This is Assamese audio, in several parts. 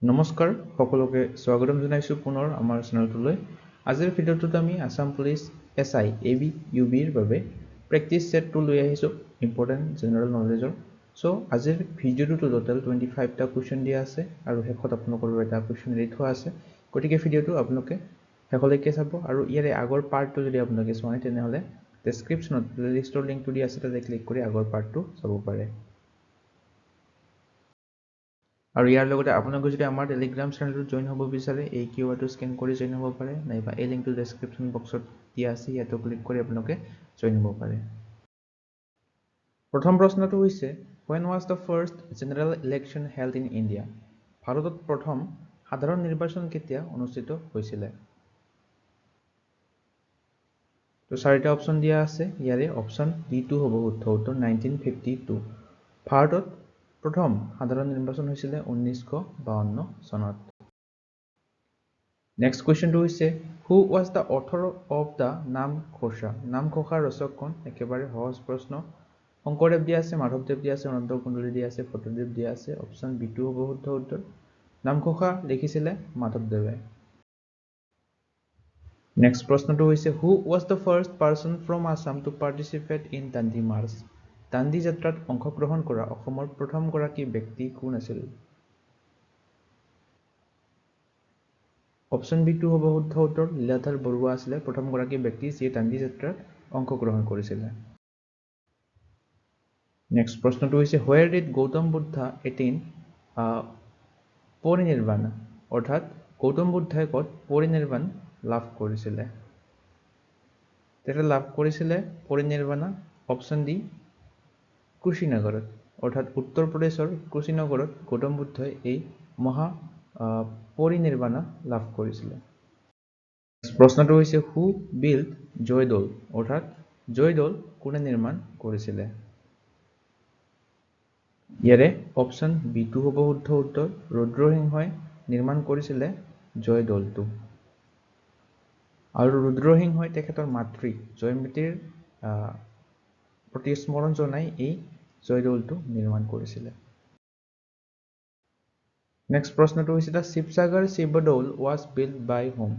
নমস্কাৰ সকলোকে স্বাগতম জনাইছো পুনৰ আমাৰ চেনেলটোলৈ আজিৰ ভিডিঅ'টোত আমি আসাম পুলিচ এসআই এবি ইউবিৰ বাবে প্ৰেক্টিস সেটটো লৈ আহিছো ইম্পৰ্টেন্ট জেনাৰেল নলেজৰ সো আজিৰ ভিডিঅ'টো টোটাল 25 টা কোৱেশ্চন দিয়া আছে আৰু শেষত আপোনালোকৰ এটা কোৱেশ্চন ৰেডি থোৱা আছে গতিকে ভিডিঅ'টো আপোনালোকে শেষলৈকে চাব আৰু ইয়াৰে আগৰ পাৰ্টটো যদি আপোনালোকে চোৱা নাই তেনেহলে ডেসক্ৰিপচনত প্লেলিষ্টৰ লিংকটো দিয়া আছে তাতে ক্লিক কৰি আগৰ পাৰ্টটো চাব পাৰে আৰু ইয়াৰ লগতে আপোনালোকে যদি আমাৰ টেলিগ্ৰাম চেনেলটো জয়েন হ'ব বিচাৰে এই কিউআৰটো স্কেন কৰি জয়েন হ'ব পাৰে নাইবা এই লিংকটো ডেসক্ৰিপচন বক্সত দিয়া আছে ইয়াতো ক্লিক কৰি আপোনালোকে জয়েন হ'ব পাৰে প্ৰথম প্ৰশ্নটো হৈছে when was the first general election held in India ভাৰতত প্ৰথম সাধাৰণ নিৰ্বাচন কেতিয়া অনুষ্ঠিত হৈছিল তো চাৰিটা অপচন দিয়া আছে ইয়াৰে অপচন ডি2 হ'ব শুদ্ধ উত্তৰ 1952 ভাৰতত প্ৰথম সাধাৰণ নিৰ্বাচন হৈছিল 1952 চনত নেক্সট কোৱেশ্চনটো হৈছে who was the author of the নামঘোষাৰ ৰচক কোন একেবাৰে সহজ প্ৰশ্ন শংকৰদেৱ দিয়া আছে মাধৱদেৱ দিয়া আছে অনন্ত কুণ্ডলী দিয়া আছে ভট্টদেৱ দিয়া আছে অপচন বি2 হ'ব শুদ্ধ উত্তৰ নামঘোষা লিখিছিলে মাধৱদেৱে নেক্সট প্ৰশ্নটো হৈছে who was the first person from Assam to participate in Dandi March Dandi যাত্ৰাত অংশগ্ৰহণ কৰা অসমৰ প্ৰথম গৰাকী ব্যক্তি কোন আছিল অপচন বি2 হ'ব শুদ্ধ উত্তৰ লীলাধৰ বৰুৱা আছিল প্ৰথম গৰাকী ব্যক্তি যিয়ে দাণ্ডি যাত্ৰাত অংশগ্ৰহণ কৰিছিল নেক্সট প্ৰশ্নটো হৈছে where did Gautam Buddha attain পৰিনিৰ্বাণ অৰ্থাৎ গৌতম বুদ্ধাই ক'ত পৰিনিৰ্বাণ লাভ কৰিছিল তেতে লাভ কৰিছিল পৰিনিৰ্বাণ অপচন ডি কুশীনগৰত অৰ্থাৎ উত্তৰ প্ৰদেশৰ কুশীনগৰত গৌতম বুদ্ধই এই মহা পৰিনিৰ্বাণ লাভ কৰিছিল প্ৰশ্নটো হৈছে who built জয়দৌল অৰ্থাৎ জয়দৌল কোনে নিৰ্মাণ কৰিছিল ইয়াৰে অপচন বি2 হ'ব শুদ্ধ উত্তৰ ৰুদ্ৰসিংহই নিৰ্মাণ কৰিছিল জয়দৌলটো আৰু ৰুদ্ৰসিংহই তেখেতৰ মাতৃ জয়মতীৰ প্ৰতি স্মৰণ জনাই এই জয়দৌলটো নিৰ্মাণ কৰিছিল নেক্সট প্ৰশ্নটো হৈছে the Sivasagar Sivadol was built by whom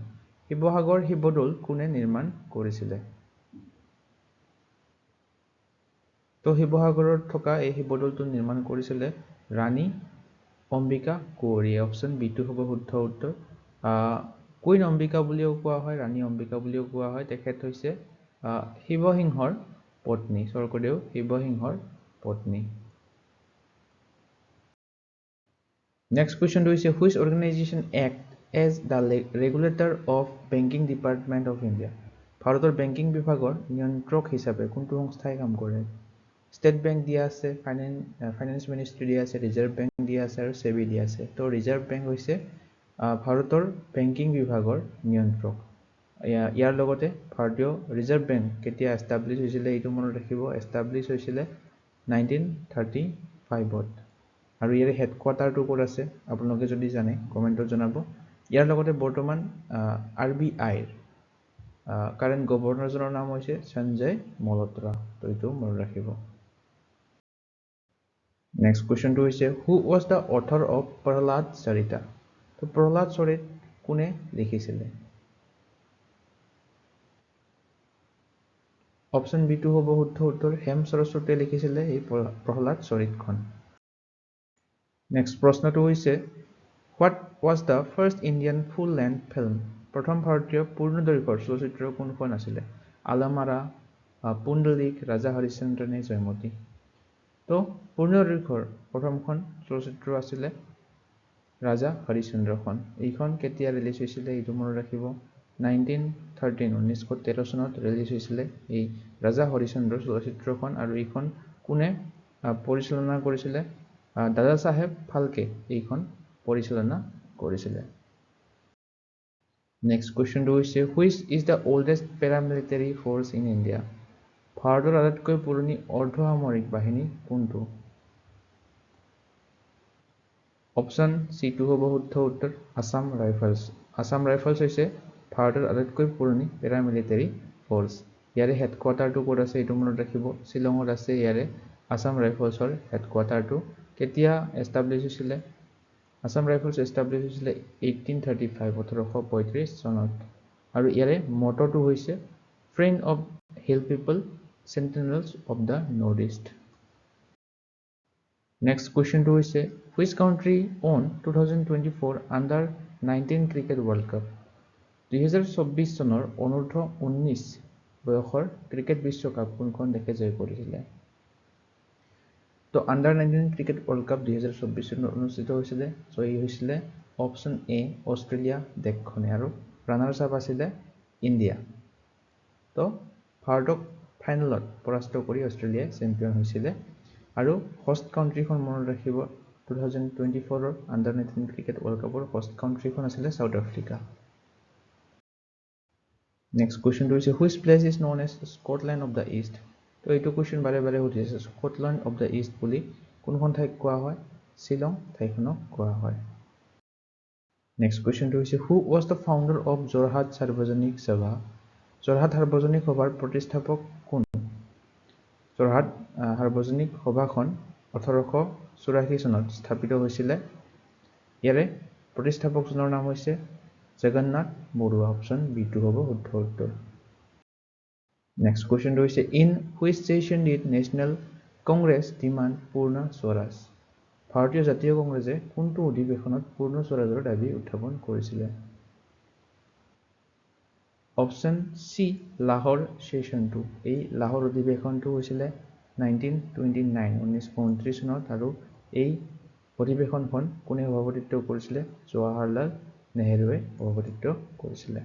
Sivasagar Sivadol কোনে নিৰ্মাণ কৰিছিল তো শিৱসাগৰত থকা এই শিৱদৌলটো নিৰ্মাণ কৰিছিল ৰাণী অম্বিকা কুঁৱৰীয়ে অপচন বি2 হ'ব শুদ্ধ উত্তৰ কুইন অম্বিকা বুলিও কোৱা হয় ৰাণী অম্বিকা বুলিও কোৱা হয় তেখেত হৈছে শিৱসিংহৰ পত্নী স্বৰ্গদেউ শিৱসিংহৰ পত্নী নেক্সট কোৱেশ্চনটো হৈছে which organization act as the regulator of banking department of India ভাৰতৰ বেংকিং বিভাগৰ নিয়ন্ত্ৰক হিচাপে কোনটো সংস্থাই কাম কৰে ষ্টেট বেংক দিয়া আছে ফাইনেন্স মিনিষ্ট্ৰি দিয়া আছে ৰিজাৰ্ভ বেংক দিয়া আছে আৰু সেবি দিয়া আছে তো ৰিজাৰ্ভ বেংক হৈছে ভাৰতৰ বেংকিং বিভাগৰ নিয়ন্ত্ৰক ইয়াৰ লগতে ভাৰতীয় ৰিজাৰ্ভ বেংক কেতিয়া এষ্টাব্লিছ হৈছিল এইটো মনত ৰাখিব এষ্টাব্লিছ হৈছিল 1935ত আৰু ইয়াৰ হেডকোৱাৰ্টাৰটো ক'ত আছে আপোনালোকে যদি জানে কমেন্টত জনাব ইয়াৰ লগতে বৰ্তমান আৰবিআইৰ কাৰেন্ট গভৰ্ণৰজনৰ নাম হৈছে সঞ্জয় মলহোত্ৰা তো এইটো মনত ৰাখিব নেক্সট কোৱেশ্চনটো হৈছে who was the author of Prahlad Sarita তো প্ৰহ্লাদ চৰিত কোনে লিখিছিল অপচন বি2 হ'ব শুদ্ধ উত্তৰ হেম সৰস্বতীয়ে লিখিছিল এই প্ৰহ্লাদ চৰিতখন নেক্সট প্ৰশ্নটো হৈছে what was the first Indian full length film প্ৰথম ভাৰতীয় পূৰ্ণ দৈৰ্ঘ্যৰ চলচ্চিত্ৰ কোনখন আছিল আলমাৰা পুণ্ডলিক ৰাজা হৰিশ্চন্দ্ৰ নে জয়মতী তো পূৰ্ণ দৈৰ্ঘ্যৰ প্ৰথমখন চলচ্চিত্ৰ আছিল ৰাজা হৰিশ্চন্দ্ৰখন এইখন কেতিয়া ৰিলিজ হৈছিল এইটো মনত ৰাখিব 1913 চনত ৰিলিজ হৈছিল এই ৰাজা হৰিশ্চন্দ্ৰ চলচ্চিত্ৰখন আৰু এইখন কোনে পৰিচালনা কৰিছিল দাদা সাহেব ফালকে এইখন পৰিচালনা কৰিছিল নেক্সট কোৱেশ্চনটো হৈছে which is the oldest paramilitary force in India ভাৰতৰ আটাইতকৈ পুৰণি অৰ্ধসামৰিক বাহিনী কোনটো অপচন সি2 হ'ব শুদ্ধ উত্তৰ আসাম ৰাইফলছ হৈছে ভাৰতৰ আটাইতকৈ পুৰণি পেৰামিলিটাৰী ফ'ৰ্চ ইয়াৰে হেডকোৱাৰ্টাৰটো ক'ত আছে এইটো মনত ৰাখিব শ্বিলঙত আছে ইয়াৰে আসাম ৰাইফলছৰ হেডকোৱাৰ্টাৰটো কেতিয়া এষ্টাব্লিছ হৈছিল আসাম ৰাইফলছ এষ্টাব্লিছ হৈছিলে 1835 চনত আৰু ইয়াৰে মটৰটো হৈছে friend of hill people sentinels of the North East. Next কুৱেশ্যনটো হৈছে which country on 2024 আণ্ডাৰ-19 cricket world cup. 2024 চনৰ অনূৰ্ধ্ব-19 বয়সৰ ক্ৰিকেট বিশ্বকাপ কোনখন দেশে জয় কৰিছিলে? তো আণ্ডাৰ-19 ক্ৰিকেট ৱৰ্ল্ড কাপ 2024 চনত অনুষ্ঠিত হৈছিলে, জয়ী হৈছিলে অপশ্যন এ অষ্ট্ৰেলিয়া দেশখনে আৰু ৰানাৰ্ছ আপ আছিলে ইণ্ডিয়া। তো ভাৰতক ফাইনেলত পৰাস্ত কৰি অষ্ট্ৰেলিয়াই চেম্পিয়ন হৈছিলে আৰু হোষ্ট কাউণ্ট্ৰিখন মনত ৰাখিব 2024 আণ্ডাৰ-19 ক্ৰিকেট ৱৰ্ল্ড কাপৰ হোষ্ট কাউণ্ট্ৰিখন আছিলে চাউথ আফ্ৰিকা। নেক্সট কুৱেশ্যনটো হৈছে which place is known as Scotland of the East. তো এইটো কুৱেশ্যন বাৰে বাৰে সুধিছে, স্কটলেণ্ড অফ দ্য ইষ্ট বুলি কোনখন ঠাইক কোৱা হয়? শ্বিলং ঠাইখনক কোৱা হয়। নেক্সট কুৱেশ্যনটো হৈছে who was the founder of Jorhat Sarbajanik Sabha. Jorhat সাৰ্বজনিক সভাৰ প্ৰতিষ্ঠাপক কোন? যোৰহাট সাৰ্বজনিক সভাখন 1884 চনত স্থাপিত হৈছিলে। ইয়াৰে প্ৰতিষ্ঠাপকজনৰ নাম হৈছে জগন্নাথ বৰুৱা। অপশ্যন বি2 হ'ব শুদ্ধ উত্তৰ। নেক্সট কুৱেশ্যনটো হৈছে in which session did National Congress demand Purna Swaraj. ভাৰতীয় জাতীয় কংগ্ৰেছে কোনটো অধিৱেশনত পূৰ্ণ স্বৰাজৰ দাবী উত্থাপন কৰিছিলে? অপশ্যন চি লাহোৰ সেশ্যনটো। এই লাহোৰ অধিৱেশনটো হৈছিলে 1929 চনত আৰু এই অধিৱেশনখন কোনে সভাপতিত্ব কৰিছিলে? জৱাহৰলাল নেহৰুৱে সভাপতিত্ব কৰিছিলে।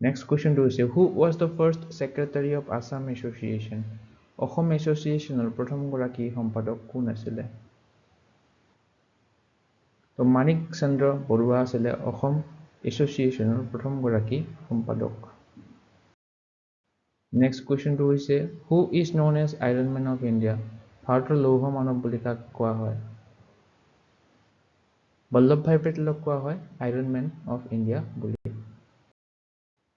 নেক্সট কুৱেশ্যনটো হৈছে who was the first secretary of Assam association. Assam এছ'চিয়েশ্যনৰ প্ৰথমগৰাকী সম্পাদক কোন আছিলে? তো মাণিক চন্দ্ৰ বৰুৱা আছিলে অসম এছ'চিয়েশ্যনৰ প্ৰথমগৰাকী সম্পাদক। নেক্সট কুৱেশ্যনটো হৈছে who is known as iron man of India. ভাৰতৰ লৌহ মানৱ বুলি কাক কোৱা হয়? বল্লভভাই পেটেলক কোৱা হয় আইৰণ মেন অফ ইণ্ডিয়া বুলি।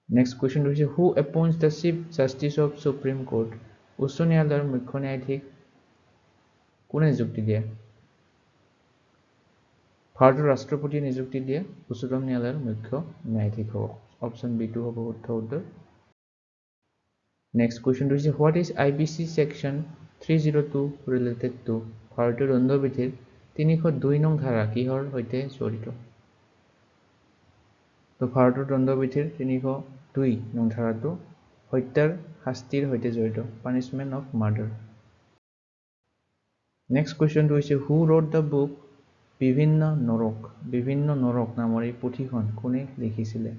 নেক্সট কুৱেশ্যনটো হৈছে who appoints the chief justice of supreme court. উচ্চ ন্যায়ালয়ৰ মুখ্য ন্যায়াধীশ কোনে নিযুক্তি দিয়ে? ভাৰতৰ ৰাষ্ট্ৰপতিয়ে নিযুক্তি দিয়ে উচ্চতম ন্যায়ালয়ৰ মুখ্য ন্যায়াধীশক। অপশ্যন বি2 হ'ব শুদ্ধ উত্তৰ। নেক্সট কুৱেশ্যনটো হৈছে what is IPC section 302 related to. ভাৰতীয় দণ্ডবিধিৰ 302 নং ধাৰা কিহৰ সৈতে জড়িত? তো ভাৰতৰ দণ্ডবিধিৰ 302 নং ধাৰাটো হত্যাৰ শাস্তিৰ সৈতে জড়িত, পানিছমেণ্ট অফ মাৰ্ডাৰ। নেক্সট কুৱেশ্যনটো হৈছে হু ৰোড দ্য বুক বিভিন্ন নৰক নামৰ এই পুথিখন কোনে লিখিছিলে?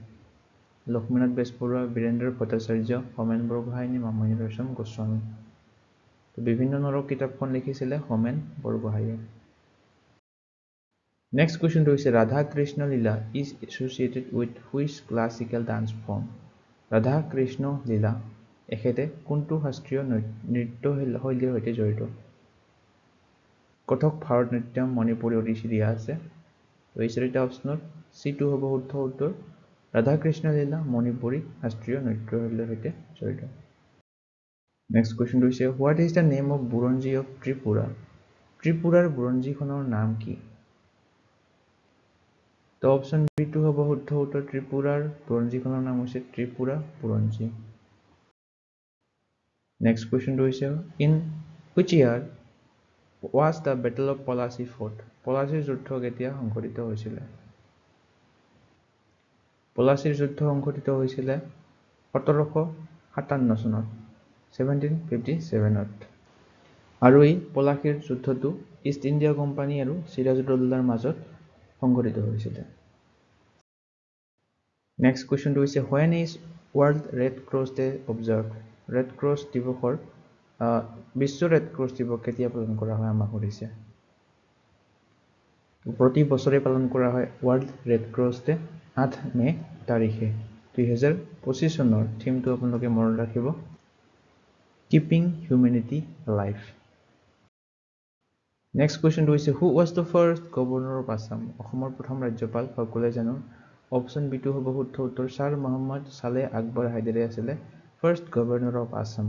লক্ষ্মীনাথ বেজবৰুৱা, বীৰেন্দ্ৰ ভট্টাচাৰ্য, হোমেন বৰগোহাঁই নে মামণি ৰয়ছম গোস্বামী। তো বিভিন্ন নৰক কিতাপখন লিখিছিলে হোমেন বৰগোহাঁইয়ে। নেক্সট কুৱেশ্যনটো হৈছে Radha Krishna Leela is associated with which classical dance form. Radha Krishna Leela এখেতে কোনটো শাস্ত্ৰীয় নৃত্য শৈলীৰ সৈতে জড়িত? কথক, ভাৰত নৃত্যম, মণিপুৰী, ওড়িশী দিয়া আছে। তো এই চাৰিটা অপশ্যনত C2 হ'ব শুদ্ধ উত্তৰ। ৰাধা কৃষ্ণ লীলা মণিপুৰী শাস্ত্ৰীয় নৃত্যশৈলীৰ সৈতে জড়িত। নেক্সট কুৱেশ্যনটো হৈছে what is the name of বুৰঞ্জী অফ ত্ৰিপুৰা। ত্ৰিপুৰাৰ বুৰঞ্জীখনৰ নাম কি? তো অপশ্যন বি2 হ'ব শুদ্ধ উত্তৰ। ত্ৰিপুৰাৰ বুৰঞ্জীখনৰ নাম হৈছে ত্ৰিপুৰা বুৰঞ্জী। নেক্সট কুৱেশ্যনটো হৈছে in which year was the battle of Plassey fought. পলাচীৰ যুদ্ধ কেতিয়া সংঘটিত হৈছিলে? পলাচীৰ যুদ্ধ সংঘটিত হৈছিলে 1757 চনত 1757ত। আৰু এই পলাচীৰ যুদ্ধটো ইষ্ট ইণ্ডিয়া কোম্পানী আৰু চিৰাজউদ্দৌলাৰ মাজত সংঘটিত হৈছিলে। নেক্সট কুৱেশ্যনটো হৈছে when is world red cross day observe. Red cross দিৱসৰ বিশ্ব ৰেড ক্ৰছ দিৱস কেতিয়া পালন কৰা হয় আমাক সুধিছে। প্ৰতি বছৰে পালন কৰা হয় ৱৰ্ল্ড ৰেড ক্ৰছ ডে 8 মে তাৰিখে। 2025 চনৰ থিমটো আপোনালোকে মনত ৰাখিব কিপিং হিউমেনিটি লাইফ। নেক্সট কুৱেশ্যনটো হৈছে who was the first governor of Assam. অসমৰ প্ৰথম ৰাজ্যপাল সকলোৱে জানো। অপশ্যন বি2 হ'ব শুদ্ধ উত্তৰ। ছাৰ মহম্মদ ছালে আকবৰ হাইদাৰে আছিলে first governor of Assam.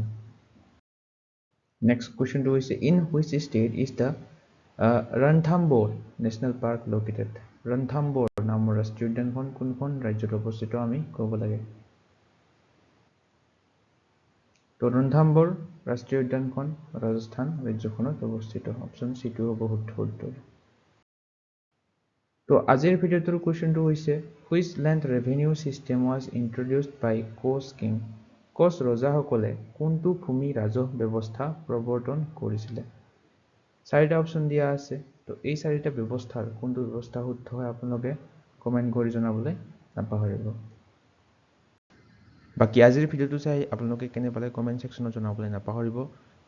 Next কুৱেশ্যনটো হৈছে in which state is the Ranthambore national park located Ranthambore নামৰ ৰাষ্ট্ৰীয় উদ্যানখন কোনখন ৰাজ্যত অৱস্থিত আমি ক'ব লাগে তো ৰনথাম্বোৰ ৰাষ্ট্ৰীয় উদ্যানখন ৰাজস্থান ৰাজ্যখনত অৱস্থিত অপশ্যন চিটো হ'ব শুদ্ধ উত্তৰ তো আজিৰ ভিডিঅ'টোৰ কুৱেশ্যনটো হৈছে which land revenue system was introduced by Koch king Koch ৰজাসকলে কোনটো ভূমি ৰাজহ ব্যৱস্থা প্ৰৱৰ্তন কৰিছিলে চাৰিটা অপশ্যন দিয়া আছে তো এই চাৰিটা ব্যৱস্থাৰ কোনটো ব্যৱস্থা শুদ্ধ হয় আপোনালোকে কমেণ্ট কৰি জনাবলৈ নাপাহৰিব বাকি আজিৰ ভিডিঅ'টো চাই আপোনালোকে কেনে পালে কমেণ্ট সেকশ্যনত জনাবলৈ নাপাহৰিব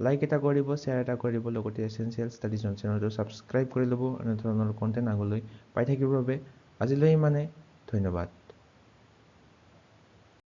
লাইক এটা কৰিব শ্বেয়াৰ এটা কৰিব লগতে এসেনশিয়েল ষ্টাডিজ অন চেনেলটো ছাবস্ক্ৰাইব কৰি ল'ব এনে ধৰণৰ কণ্টেণ্ট আগলৈ পাই থাকিবৰ বাবে আজিলৈ ইমানে ধন্যবাদ